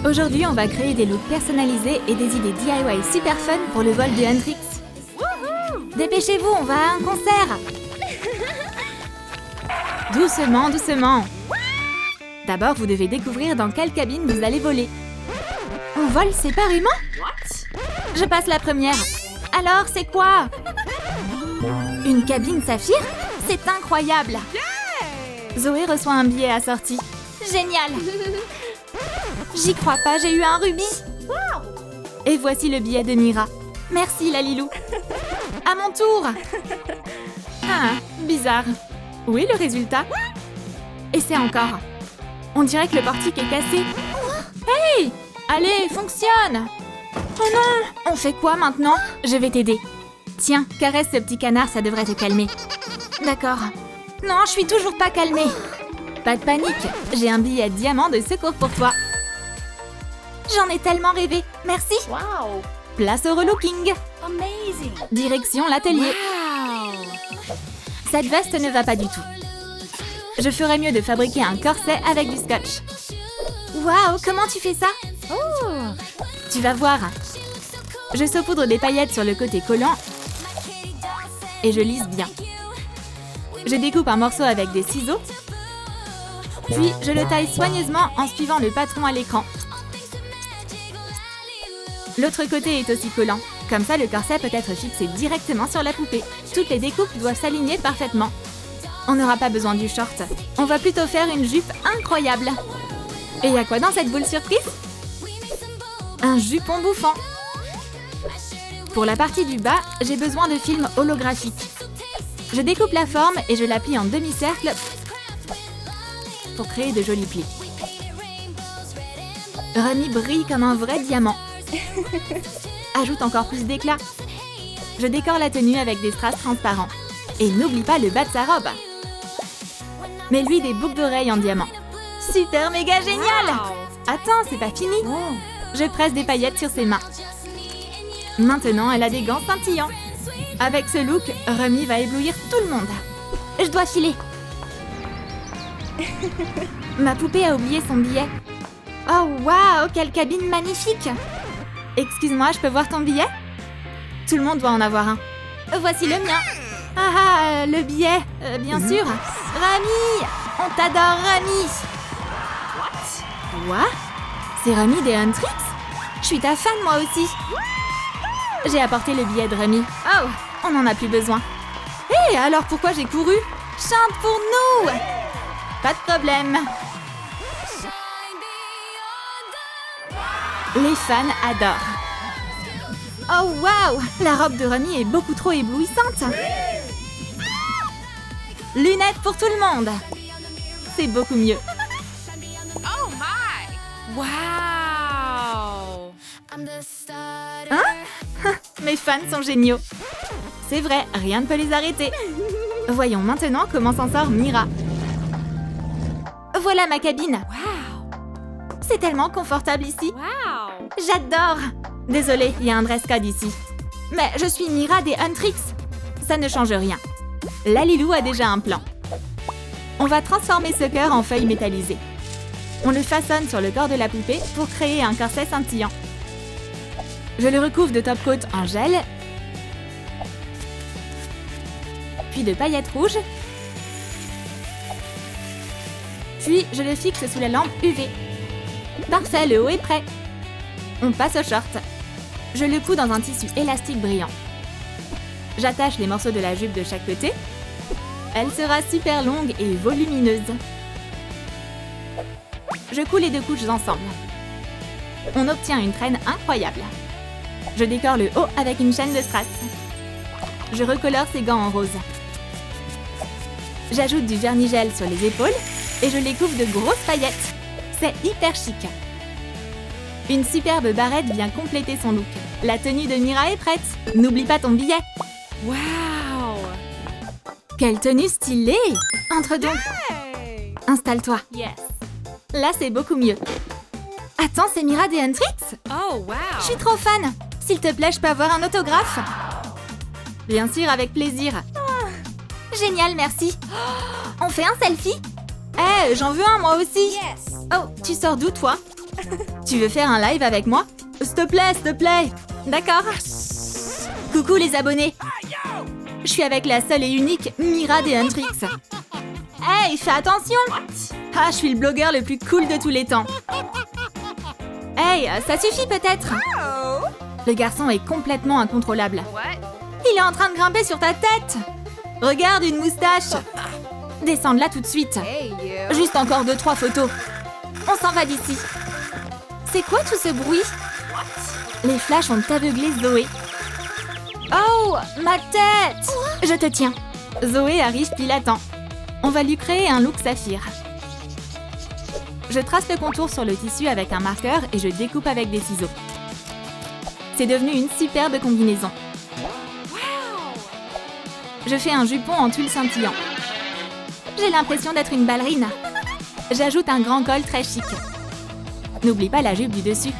Aujourd'hui, on va créer des looks personnalisés et des idées DIY super fun pour le vol de Huntrix. Dépêchez-vous, on va à un concert. Doucement, doucement. D'abord, vous devez découvrir dans quelle cabine vous allez voler. On vole séparément? Je passe la première. Alors, c'est quoi? Une cabine saphir? C'est incroyable! Zoé reçoit un billet assorti. Génial! J'y crois pas, j'ai eu un rubis! Et voici le billet de Mira. Merci, Lalilou. À mon tour! Ah, bizarre. Où est le résultat? Et c'est encore. On dirait que le portique est cassé. Hey! Allez, fonctionne! Oh non! On fait quoi maintenant? Je vais t'aider. Tiens, caresse ce petit canard, ça devrait te calmer. D'accord. Non, je suis toujours pas calmée. Pas de panique, j'ai un billet diamant de secours pour toi. J'en ai tellement rêvé. Merci. Wow! Place au relooking. Amazing! Direction l'atelier. Wow! Cette veste ne va pas du tout. Je ferais mieux de fabriquer un corset avec du scotch. Waouh, comment tu fais ça? Oh! Tu vas voir. Je saupoudre des paillettes sur le côté collant et je lisse bien. Je découpe un morceau avec des ciseaux, puis je le taille soigneusement en suivant le patron à l'écran. L'autre côté est aussi collant. Comme ça, le corset peut être fixé directement sur la poupée. Toutes les découpes doivent s'aligner parfaitement. On n'aura pas besoin du short. On va plutôt faire une jupe incroyable. Et y a quoi dans cette boule surprise? Un jupon bouffant. Pour la partie du bas, j'ai besoin de film holographique. Je découpe la forme et je la plie en demi-cercle pour créer de jolis plis. Remy brille comme un vrai diamant. Ajoute encore plus d'éclat. Je décore la tenue avec des strass transparents. Et n'oublie pas le bas de sa robe. Mets-lui des boucles d'oreilles en diamant. Super méga génial! Wow! Attends, c'est pas fini. Oh. Je presse des paillettes sur ses mains. Maintenant, elle a des gants scintillants. Avec ce look, Remy va éblouir tout le monde. Je dois filer. Ma poupée a oublié son billet. Oh waouh, quelle cabine magnifique! Excuse-moi, je peux voir ton billet? Tout le monde doit en avoir un. Voici le mien. Le billet, bien sûr. Remy! On t'adore, Remy! Quoi? C'est Remy des Huntrix? Je suis ta fan, moi aussi. J'ai apporté le billet de Remy. Oh, on n'en a plus besoin. Hé, alors pourquoi j'ai couru? Chante pour nous! Pas de problème. Les fans adorent. Oh waouh! La robe de Remy est beaucoup trop éblouissante. Lunettes pour tout le monde. C'est beaucoup mieux. Oh my! Wow! Hein? Mes fans sont géniaux. C'est vrai, rien ne peut les arrêter. Voyons maintenant comment s'en sort Mira. Voilà ma cabine. Wow! C'est tellement confortable ici. Wow! J'adore. Désolée, il y a un dress code ici. Mais je suis Mira des Huntrix. Ça ne change rien. Lalilou a déjà un plan. On va transformer ce cœur en feuilles métallisées. On le façonne sur le corps de la poupée pour créer un corset scintillant. Je le recouvre de top coat en gel, puis de paillettes rouges, puis je le fixe sous la lampe UV. Parfait, le haut est prêt. On passe au short. Je le couds dans un tissu élastique brillant. J'attache les morceaux de la jupe de chaque côté. Elle sera super longue et volumineuse. Je couds les deux couches ensemble. On obtient une traîne incroyable. Je décore le haut avec une chaîne de strass. Je recolore ses gants en rose. J'ajoute du vernis gel sur les épaules et je les couvre de grosses paillettes. C'est hyper chic. Une superbe barrette vient compléter son look. La tenue de Mira est prête. N'oublie pas ton billet. Wow! Quelle tenue stylée! Entre donc. Hey! Installe-toi. Yes! Là, c'est beaucoup mieux. Attends, c'est Mira des Huntrix? Oh wow! Je suis trop fan. S'il te plaît, je peux avoir un autographe? Bien sûr, avec plaisir. Génial, merci. On fait un selfie? J'en veux un moi aussi. Yes! Oh, tu sors d'où toi? Tu veux faire un live avec moi? S'il te plaît, s'il te plaît. D'accord. Coucou les abonnés. Je suis avec la seule et unique Mira des Huntrix. Hey, fais attention. Ah, je suis le blogueur le plus cool de tous les temps. Hey, ça suffit peut-être. Le garçon est complètement incontrôlable. Il est en train de grimper sur ta tête. Regarde, une moustache. Descends de là tout de suite. Juste encore 2-3 photos. On s'en va d'ici. C'est quoi tout ce bruit? Les flashs ont aveuglé Zoé. Oh, ma tête! Je te tiens. Zoé arrive pile à temps. On va lui créer un look saphir. Je trace le contour sur le tissu avec un marqueur et je découpe avec des ciseaux. C'est devenu une superbe combinaison. Je fais un jupon en tulle scintillant. J'ai l'impression d'être une ballerine. J'ajoute un grand col très chic. N'oublie pas la jupe du dessus.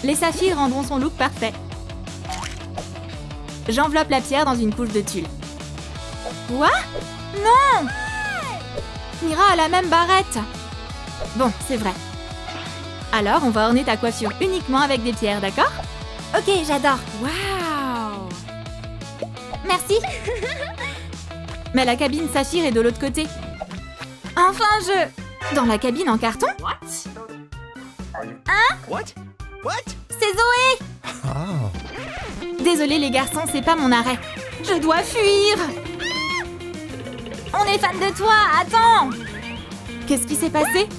Les saphirs rendront son look parfait. J'enveloppe la pierre dans une couche de tulle. Quoi? Non! Mira a la même barrette. Bon, c'est vrai. Alors, on va orner ta coiffure uniquement avec des pierres, d'accord? Ok, j'adore. Wow! Merci. Mais la cabine saphir est de l'autre côté. Enfin, Dans la cabine en carton? Hein? C'est Zoé! Désolée les garçons, c'est pas mon arrêt. Je dois fuir! On est fan de toi, attends! Qu'est-ce qui s'est passé?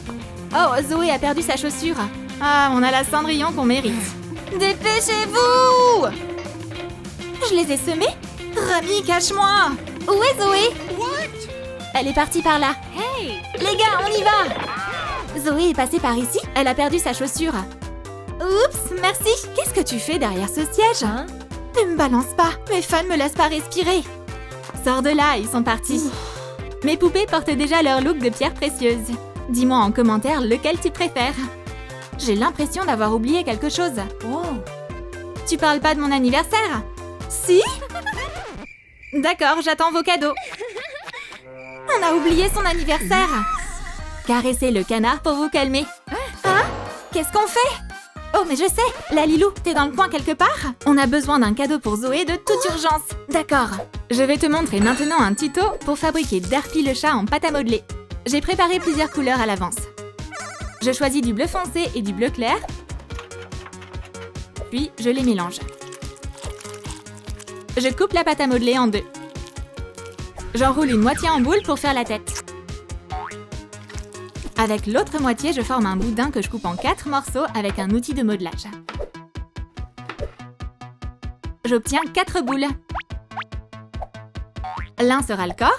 Oh, Zoé a perdu sa chaussure. Ah, on a la Cendrillon qu'on mérite. Dépêchez-vous! Je les ai semés? Rami, cache-moi! Où est Zoé? Elle est partie par là. Hey! Les gars, on y va! Zoé est passée par ici. Elle a perdu sa chaussure. Oups, merci. Qu'est-ce que tu fais derrière ce siège? Ne me balance pas. Mes fans me laissent pas respirer. Sors de là, ils sont partis. Mes poupées portent déjà leur look de pierres précieuses. Dis-moi en commentaire lequel tu préfères. J'ai l'impression d'avoir oublié quelque chose. Tu parles pas de mon anniversaire? Si? D'accord, j'attends vos cadeaux. On a oublié son anniversaire. Caressez le canard pour vous calmer. Hein? Qu'est-ce qu'on fait? Oh, mais je sais. Lalilou, t'es dans le coin quelque part? On a besoin d'un cadeau pour Zoé de toute urgence. D'accord. Je vais te montrer maintenant un tuto pour fabriquer Darpy le chat en pâte à modeler. J'ai préparé plusieurs couleurs à l'avance. Je choisis du bleu foncé et du bleu clair. Puis, je les mélange. Je coupe la pâte à modeler en deux. J'enroule une moitié en boule pour faire la tête. Avec l'autre moitié, je forme un boudin que je coupe en 4 morceaux avec un outil de modelage. J'obtiens 4 boules. L'un sera le corps.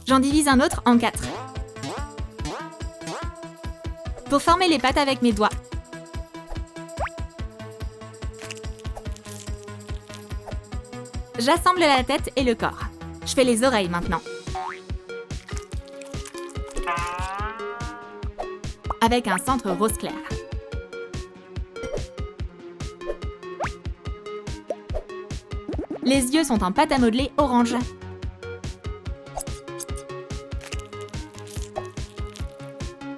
J'en divise un autre en 4. Pour former les pattes avec mes doigts. J'assemble la tête et le corps. Je fais les oreilles maintenant. Avec un centre rose clair. Les yeux sont en pâte à modeler orange.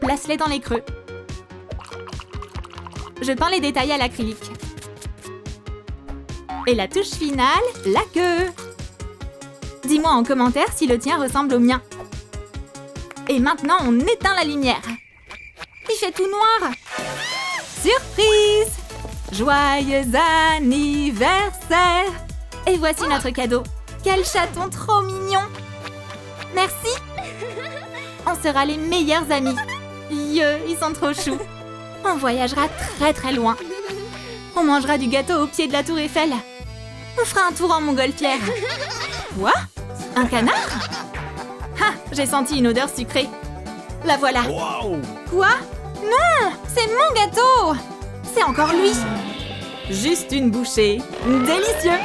Place-les dans les creux. Je peins les détails à l'acrylique. Et la touche finale, la queue. Dis-moi en commentaire si le tien ressemble au mien. Et maintenant, on éteint la lumière. Il fait tout noir. Surprise! Joyeux anniversaire! Et voici notre cadeau. Quel chaton trop mignon! Merci! On sera les meilleurs amis. Ils sont trop choux. On voyagera très très loin. On mangera du gâteau au pied de la tour Eiffel. On fera un tour en montgolfière. Quoi? Un canard? Ah, j'ai senti une odeur sucrée. La voilà. Quoi? Non! C'est mon gâteau! C'est encore lui! Juste une bouchée. Délicieux!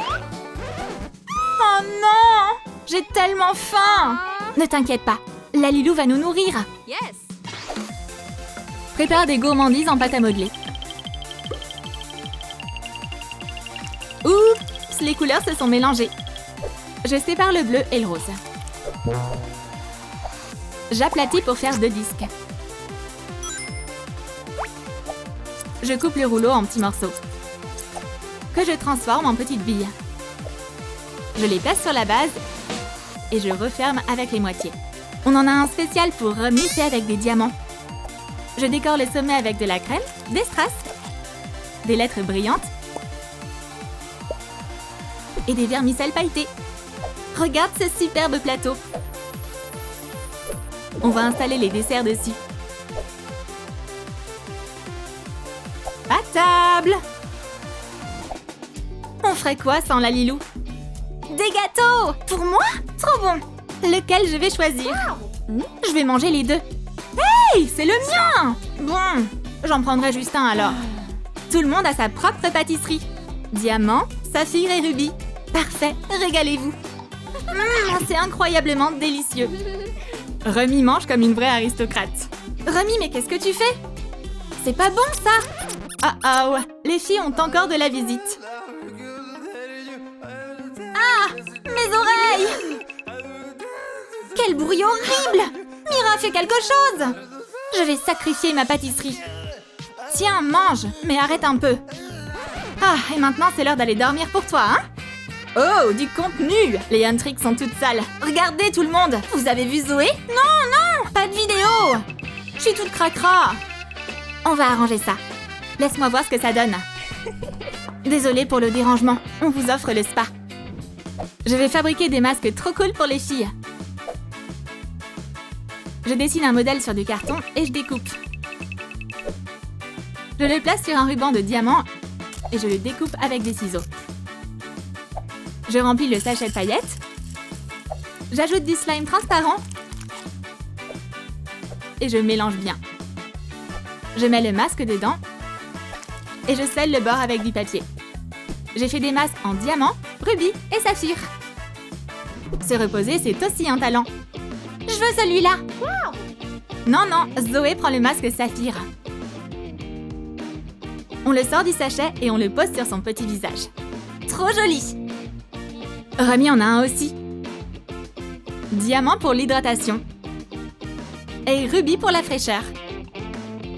Oh non! J'ai tellement faim! Ne t'inquiète pas, Lalilou va nous nourrir. Yes! Prépare des gourmandises en pâte à modeler. Oups! Les couleurs se sont mélangées. Je sépare le bleu et le rose. J'aplatis pour faire 2 disques. Je coupe le rouleau en petits morceaux, que je transforme en petites billes. Je les place sur la base et je referme avec les moitiés. On en a un spécial pour Rummy fait avec des diamants. Je décore le sommet avec de la crème, des strass, des lettres brillantes et des vermicelles pailletées. Regarde ce superbe plateau. On va installer les desserts dessus. À table! On ferait quoi sans la Lilou? Des gâteaux! Pour moi? Trop bon! Lequel je vais choisir? Je vais manger les 2. Hey! C'est le mien! Bon, j'en prendrai juste un alors. Tout le monde a sa propre pâtisserie. Diamant, saphir et rubis. Parfait, régalez-vous. C'est incroyablement délicieux. Rummy mange comme une vraie aristocrate. Rummy, mais qu'est-ce que tu fais? C'est pas bon ça! Oh, les filles ont encore de la visite. Ah! Mes oreilles! Quel bruit horrible! Mira, fais quelque chose! Je vais sacrifier ma pâtisserie. Tiens, mange, mais arrête un peu. Ah, et maintenant c'est l'heure d'aller dormir pour toi, hein? Oh, du contenu! Les Huntrix sont toutes sales. Regardez tout le monde! Vous avez vu Zoé? Non, pas de vidéo! Je suis toute cracra. On va arranger ça. Laisse-moi voir ce que ça donne. Désolée pour le dérangement, on vous offre le spa. Je vais fabriquer des masques trop cool pour les filles. Je dessine un modèle sur du carton et je découpe. Je le place sur un ruban de diamant et je le découpe avec des ciseaux. Je remplis le sachet de paillettes. J'ajoute du slime transparent et je mélange bien. Je mets le masque dedans et je scelle le bord avec du papier. J'ai fait des masques en diamant, rubis et saphir. Se reposer, c'est aussi un talent. Je veux celui-là. Non, Zoé prend le masque saphir. On le sort du sachet et on le pose sur son petit visage. Trop joli. Rummy en a un aussi. Diamant pour l'hydratation. Et rubis pour la fraîcheur.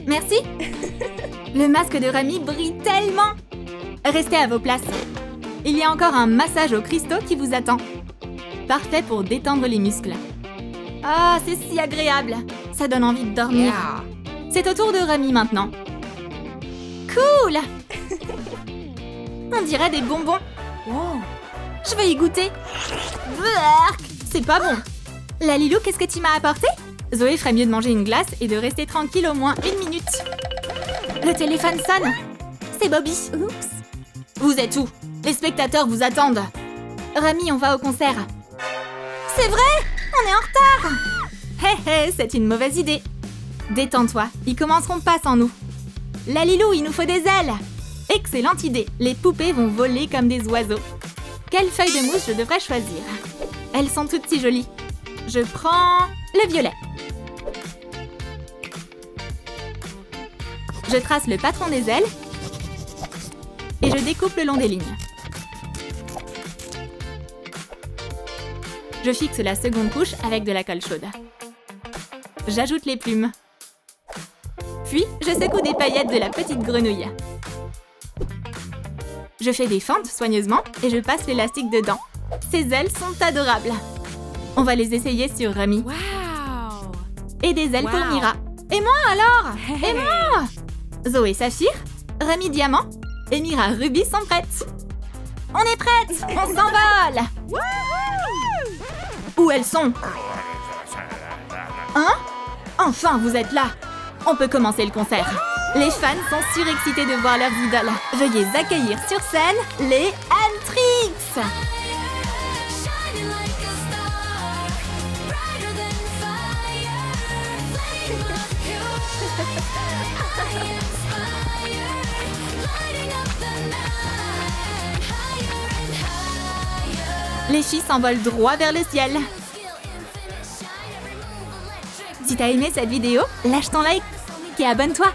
Merci. Le masque de Rummy brille tellement. Restez à vos places. Il y a encore un massage aux cristaux qui vous attend. Parfait pour détendre les muscles. Ah, c'est si agréable. Ça donne envie de dormir. C'est au tour de Rummy maintenant. Cool. On dirait des bonbons. Je vais y goûter. Burk, c'est pas bon. La Lilou, qu'est-ce que tu m'as apporté? Zoé ferait mieux de manger une glace et de rester tranquille au moins 1 minute. Le téléphone sonne. C'est Bobby. Oups. Vous êtes où? Les spectateurs vous attendent. Rummy, on va au concert. C'est vrai? On est en retard. Hé, c'est une mauvaise idée. Détends-toi, ils commenceront pas sans nous. La Lilou, il nous faut des ailes. Excellente idée, les poupées vont voler comme des oiseaux. Quelle feuille de mousse je devrais choisir? Elles sont toutes si jolies. Je prends le violet. Je trace le patron des ailes et je découpe le long des lignes. Je fixe la seconde couche avec de la colle chaude. J'ajoute les plumes. Puis, je secoue des paillettes de la petite grenouille. Je fais des fentes soigneusement et je passe l'élastique dedans. Ces ailes sont adorables. On va les essayer sur Rummy. Wow! Et des ailes pour Mira. Et moi alors? Et moi? Zoé Saphir, Rummy Diamant et Mira Rubis sont prêtes. On est prêtes! On s'envole! Où elles sont? Hein? Enfin, vous êtes là! On peut commencer le concert. Les fans sont surexcités de voir leurs idoles. Veuillez accueillir sur scène les Huntrix! Les filles s'envolent droit vers le ciel. Si t'as aimé cette vidéo, lâche ton like et abonne-toi.